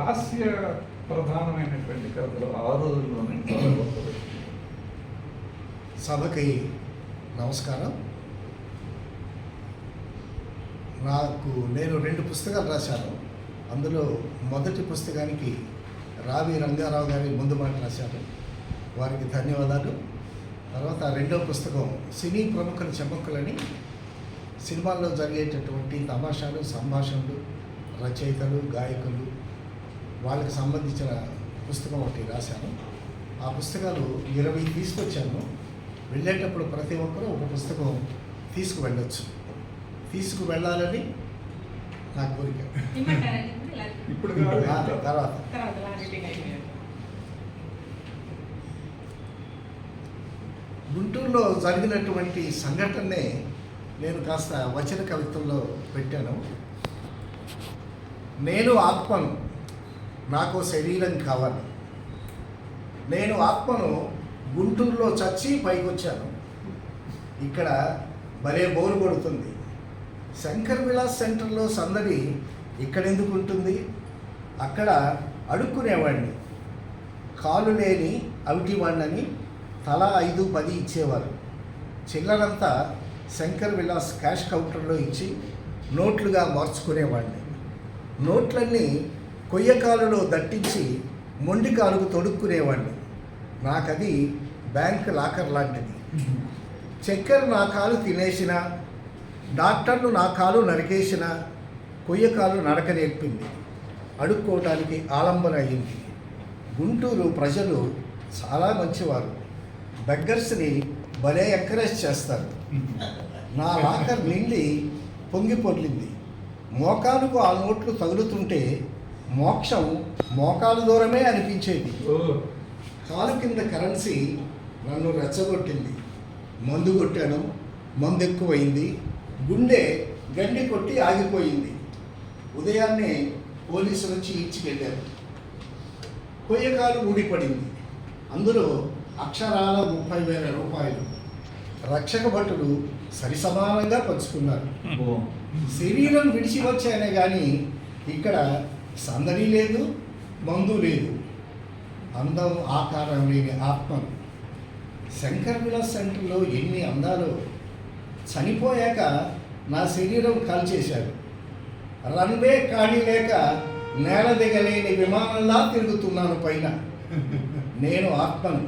హాస్య ప్రధానమైనటువంటి కథలు ఆ రోజుల్లోనే చాలా గొప్పవి. సభకి నమస్కారం. నేను 2 పుస్తకాలు రాశాను. అందులో మొదటి పుస్తకానికి రావి రంగారావు గారి ముందు మాట రాశారు, వారికి ధన్యవాదాలు. తర్వాత రెండో పుస్తకం సినీ ప్రముఖుల చెమ్మక్కులని, సినిమాల్లో జరిగేటటువంటి తమాషాలు, సంభాషణలు, రచయితలు, గాయకులు, వాళ్ళకి సంబంధించిన పుస్తకం ఒకటి రాశాను. ఆ పుస్తకాలు 20 తీసుకొచ్చాను. వెళ్ళేటప్పుడు ప్రతి ఒక్కరూ ఒక పుస్తకం తీసుకువెళ్ళొచ్చు, తీసుకువెళ్ళాలని నా కోరిక. ఇప్పుడు తర్వాత గుంటూరులో జరిగినటువంటి సంఘటనే నేను కాస్త వచన కవిత్వంలో పెట్టాను. నేను ఆత్మను, నాకు శరీరం కావాలి. నేను ఆత్మను, గుంటూరులో చచ్చి పైకొచ్చాను. ఇక్కడ భలే బోరు కొడుతుంది. శంకర్ విలాస్ సెంటర్లో సందడి ఇక్కడెందుకు ఉంటుంది? అక్కడ అడుక్కునేవాడిని, కాలు లేని అవిటివాడిని తలా 5-10 ఇచ్చేవారు. చిల్లరంతా శంకర్ విలాస్ క్యాష్ కౌంటర్లో ఇచ్చి నోట్లుగా మార్చుకునేవాడిని. నోట్లన్నీ కొయ్యకాలులో దట్టించి మొండి కాలుకు తొడుక్కునేవాడిని. నాకది బ్యాంక్ లాకర్ లాంటిది. చక్కెర నా కాలు తినేసిన, డాక్టర్లు నా కాలు నరికేసిన, కొయ్యకాలు నడక నేర్పింది, అడుక్కోవటానికి ఆలంబన అయింది. గుంటూరు ప్రజలు చాలా మంచివారు. బెగ్గర్స్ని భలే ఎంకరేజ్ చేస్తారు. నా లాకర్ నిండి పొంగి పొర్లింది. మోకాలుకు ఆ నోట్లు తగులుతుంటే మోక్షం మోకాలు దూరమే అనిపించేది. కాలు కింద కరెన్సీ నన్ను రెచ్చగొట్టింది. మందు కొట్టాను, మందు ఎక్కువైంది, గుండె గండి కొట్టి ఆగిపోయింది. ఉదయాన్నే పోలీసులు వచ్చి ఇచ్చికెళ్ళారు. కొయ్యకాలు ఊడిపడింది. అందులో అక్షరాల 30,000 రూపాయలు. రక్షక భటులు సరిసమానంగా పంచుకున్నారు. శరీరం విడిచి వచ్చానే కానీ ఇక్కడ సందడి లేదు, మందు లేదు. అందం ఆకారం లేని ఆత్మను. శంకర్ విలాస్ సెంటర్లో ఎన్ని అందాలో. చనిపోయాక నా శరీరం కాల్చేశారు. రన్వే ఖాళీ లేక నేల దిగలేని విమానంలా తిరుగుతున్నాను పైన. నేను ఆత్మను.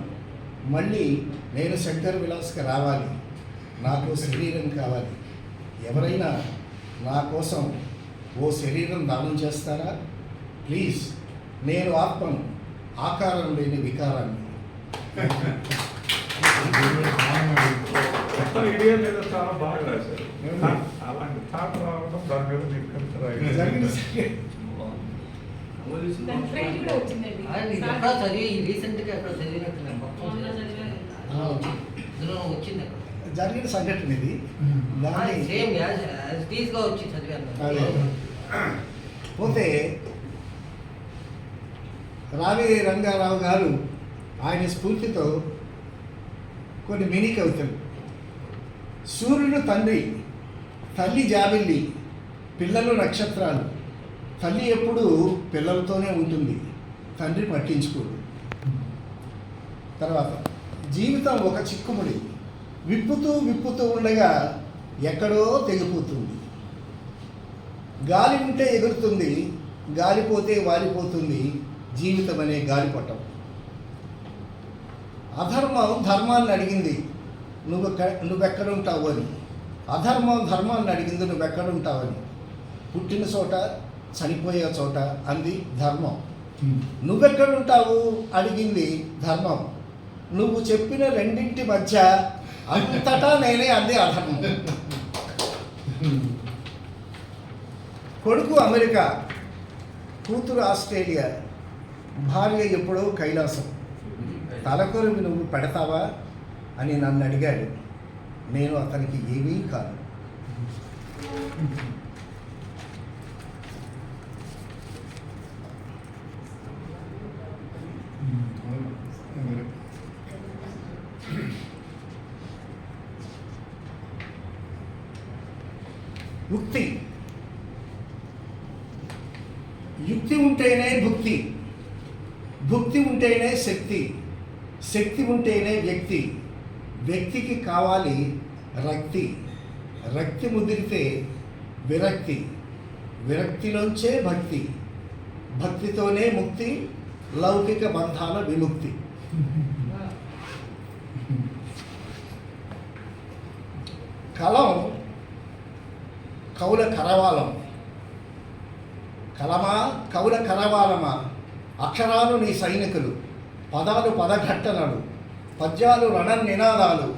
మళ్ళీ నేను శంకర్ విలాస్కి రావాలి. నాకు శరీరం కావాలి. ఎవరైనా నా కోసం ఓ శరీరం దానం చేస్తారా? ప్లీజ్. నేను ఆత్మను, ఆకారం లేని వికారాన్ని. ఐడియా మీద చాలా బాగా రాశారు. అలాంటి థాట్ రావడం, దాని మీద మీరు కవిత జరిగిన సంఘటన ఇది. పోతే రావి రంగారావు గారు ఆయన స్ఫూర్తితో కొన్ని మినీ కవితలు. సూర్యుడు తండ్రి, తల్లి జాబిల్లి, పిల్లలు నక్షత్రాలు. తల్లి ఎప్పుడు పిల్లలతోనే ఉంటుంది, తండ్రి పట్టించుకోడు. తర్వాత జీవితం ఒక చిక్కుముడి, విప్పుతూ ఉండగా ఎక్కడో తెగిపోతుంది. గాలి ఉంటే ఎగురుతుంది, గాలిపోతే వాలిపోతుంది జీవితం అనే గాలిపటం. అధర్మం ధర్మాన్ని అడిగింది, నువ్వెక్కడుంటావు అని. అధర్మం ధర్మాన్ని అడిగింది, నువ్వెక్కడుంటావని. పుట్టిన చోట, చనిపోయే చోట అంది ధర్మం. నువ్వెక్కడుంటావు అడిగింది ధర్మం. నువ్వు చెప్పిన రెండింటి మధ్య అంతటా నేనే అంది అధర్మం. కొడుకు అమెరికా, కూతురు ఆస్ట్రేలియా, భార్య ఎప్పుడో కైలాసం. తలకొరివి నువ్వు పెడతావా అని నన్ను అడిగాడు. నేను అతనికి ఏమీ కాదు. యుక్తి ఉంటేనే భుక్తి, భుక్తి ఉంటేనే శక్తి, శక్తి ఉంటేనే వ్యక్తి, వ్యక్తికి కావాలి రక్తి, రక్తి ముదిరితే విరక్తి, విరక్తిలోంచే భక్తి, భక్తితోనే ముక్తి, లౌకిక బంధాల విముక్తి. కలం కౌల కరవాలం, కలమా కౌల కరవాలమా, అక్షరాలు నీ సైనికులు, పదాలు పదఘట్టనలు, పద్యాలు రణ నినాదాలు,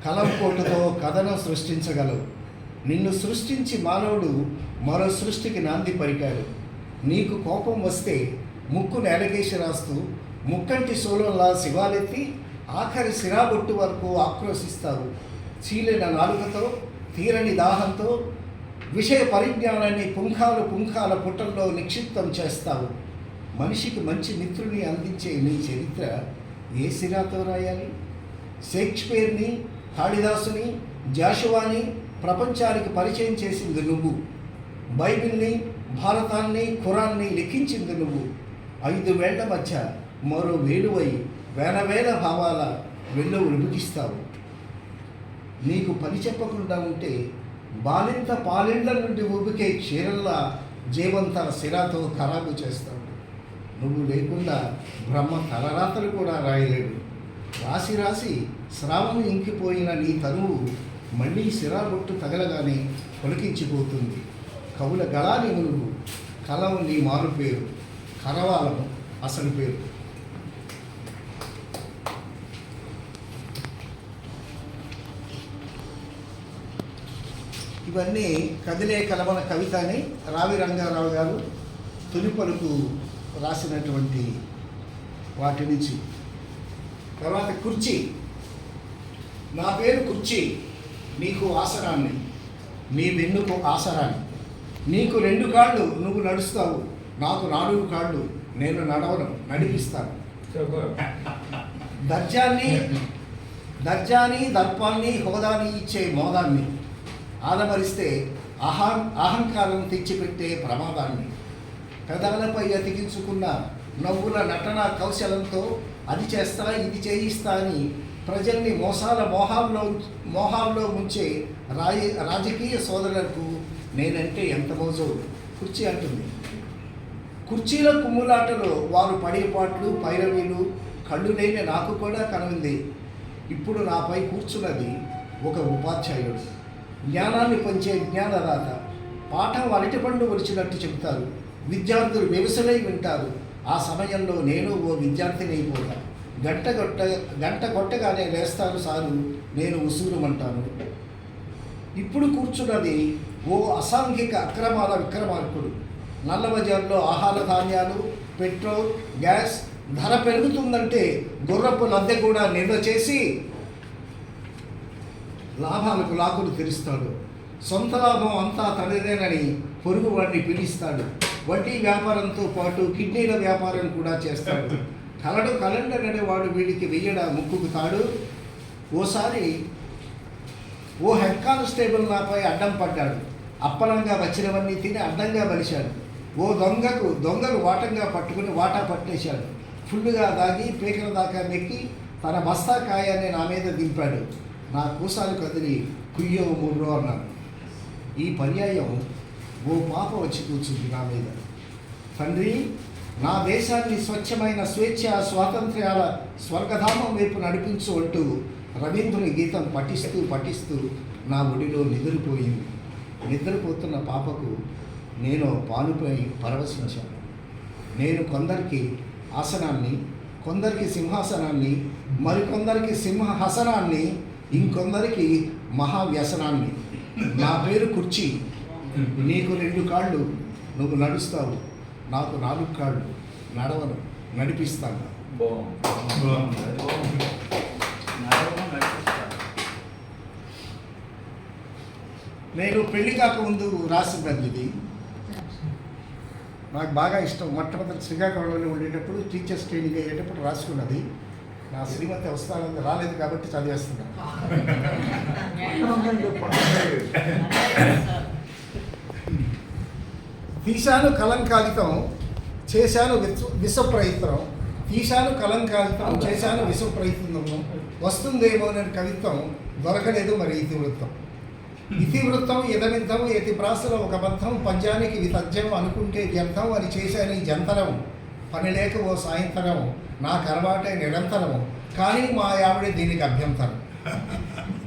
కలం కోటుతో కథను సృష్టించగలవు. నిన్ను సృష్టించి మానవుడు మరో సృష్టికి నాంది పరికాడు. నీకు కోపం వస్తే ముక్కు నేలకేసి రాస్తూ ముక్కంటి సోలంలా శివాలెత్తి ఆఖరి సిరాబొట్టు వరకు ఆక్రోశిస్తావు. చీలిన నాలుకతో తీరని దాహంతో విషయ పరిజ్ఞానాన్ని పుంఖాలు పుంఖాల పుటల్లో నిక్షిప్తం చేస్తావు. మనిషికి మంచి మిత్రుని అందించే నీ చరిత్ర ఏ సిరాతో రాయాలి? షేక్స్పియర్ని, కాళిదాసుని, జాషువాని ప్రపంచానికి పరిచయం చేసింది నువ్వు. బైబిల్ని, భారతాన్ని, ఖురాన్ని లిఖించింది నువ్వు. 5 వేళ్ల మధ్య మరో వేలువై వేల వేల భావాల వెళ్ళు ఉడికిస్తావు. నీకు పని చెప్పకుండా ఉంటే బాలింత పాలిండ్ల నుండి ఉబికే క్షీరంలా జీవంతా సిరాతో ఖరాబు చేస్తావు. నువ్వు లేకుండా బ్రహ్మ తలరాతలు కూడా రాయలేడు. రాసి రాసి శ్రావణం ఇంకిపోయిన నీ తనువు మళ్ళీ సిరాబొట్టు తగలగానే పొలికించిపోతుంది. కవుల గళాని నువ్వు, కలం నీ మారు పేరు, కరవాలం అసలు పేరు. ఇవన్నీ కదిలే కలవన కవిత అని రావి రంగారావు గారు తొలి పలుకు రాసినటువంటి వాటి నుంచి. తర్వాత కుర్చీ. నా పేరు కుర్చీ, నీకు ఆసరాన్ని, నీ వెన్నుకు ఆసరాన్ని. నీకు 2 కాళ్ళు, నువ్వు నడుస్తావు. నాకు 4 కాళ్ళు, నేను నడవను, నడిపిస్తాను. దర్జాని దర్పాన్ని హోదాని ఇచ్చే మోదాన్ని, ఆదమరిస్తే అహంకారం తెచ్చిపెట్టే ప్రమాదాన్ని, పెదాలపై అతికించుకున్న నవ్వుల నటన కౌశలంతో అది చేస్తా ఇది చేయిస్తా అని ప్రజల్ని మోహాల్లో ముంచే రాజకీయ సోదరులకు నేనంటే ఎంత మోజో కుర్చీ అంటుంది. కుర్చీల కుమ్ములాటలో వారు పడే పాటలు పైరవీలు కళ్ళు లేని నాకు కూడా కనుంది. ఇప్పుడు నాపై కూర్చున్నది ఒక ఉపాధ్యాయుడు, జ్ఞానాన్ని పంచే జ్ఞానదాత. పాఠం అరటిపండు ఒలిచినట్టు చెబుతారు, విద్యార్థులు వ్యవసలై వింటారు. ఆ సమయంలో నేను ఓ విద్యార్థిని అయిపోతా. గంట కొట్టగానే లేస్తారు సారు, నేను ఉసూరుమంటాను. ఇప్పుడు కూర్చున్నది ఓ అసాంఘిక అక్రమాల విక్రమార్కుడు. నల్లబజార్లో ఆహార ధాన్యాలు, పెట్రోల్, గ్యాస్ ధర పెరుగుతుందంటే గుర్రపు లద్దె కూడా నిల్వ చేసి లాభాలకు లాకులు తెరుస్తాడు. సొంత లాభం అంతా తనదేనని పొరుగు వాడిని పీడిస్తాడు. వడ్డీ వ్యాపారంతో పాటు కిడ్నీల వ్యాపారం కూడా చేస్తాడు. కలెండర్ అనేవాడు వీడికి వెయ్యడా ముక్కుకు తాడు. ఓసారి ఓ హెడ్ కానిస్టేబుల్ నాపై అడ్డం పడ్డాడు. అప్పలంగా వచ్చినవన్నీ తిని అడ్డంగా బలిశాడు. ఓ దొంగలు వాటంగా పట్టుకుని వాటా పట్టేశాడు. ఫుల్లుగా దాగి పీకల దాకా మెక్కి తన బస్తా కాయాన్ని నా మీద దింపాడు. నా కూసాలు కదిలి కుయ్యో ముర్రో అన్నాను. ఈ పర్యాయం ఓ పాప వచ్చి కూర్చుంది నా మీద. తండ్రి, నా దేశాన్ని స్వచ్ఛమైన స్వేచ్ఛ స్వాతంత్ర్యాల స్వర్గధామం వైపు నడిపించు అంటూ రవీంద్రుని గీతం పఠిస్తూ నా ఒడిలో నిద్రపోయింది. నిద్రపోతున్న పాపకు నేను పాలుపై పరవశించాను. నేను కొందరికి ఆసనాన్ని, కొందరికి సింహాసనాన్ని, మరికొందరికి సింహహసనాన్ని, ఇంకొందరికి మహావ్యసనాన్ని. నా పేరు కుర్చీ, నీకు 2 కాళ్ళు, నువ్వు నడుస్తావు. నాకు 4 కాళ్ళు, నడవను, నడిపిస్తాను. నేను పెళ్లి కాకముందు రాసినది ఇది. నాకు బాగా ఇష్టం. మొట్టమొదటి శ్రీకాకుళంలో ఉండేటప్పుడు టీచర్స్ ట్రైనింగ్ అయ్యేటప్పుడు రాసుకున్నది. నా శ్రీమతి వస్తానని రాలేదు కాబట్టి చదివేస్తున్నాను. తీశాను కలం కాగితం, చేశాను విష ప్రయత్నం, తీశాను కలంకాలితం, చేశాను విష ప్రయత్నము, వస్తుందేమోనని కవిత్వం, దొరకలేదు మరి ఇతివృత్తం. ఇతివృత్తం ఇదమిద్దం యతి ప్రాసలో ఒక బద్ధం, పద్యానికి వితజ్యం అనుకుంటే వ్యర్థం అని చేశాను ఈ జంతరం, పని లేక ఓ సాయంత్రం నాకు అలవాటే నిరంతరము, కానీ మా ఆవిడే దీనికి అభ్యంతరం.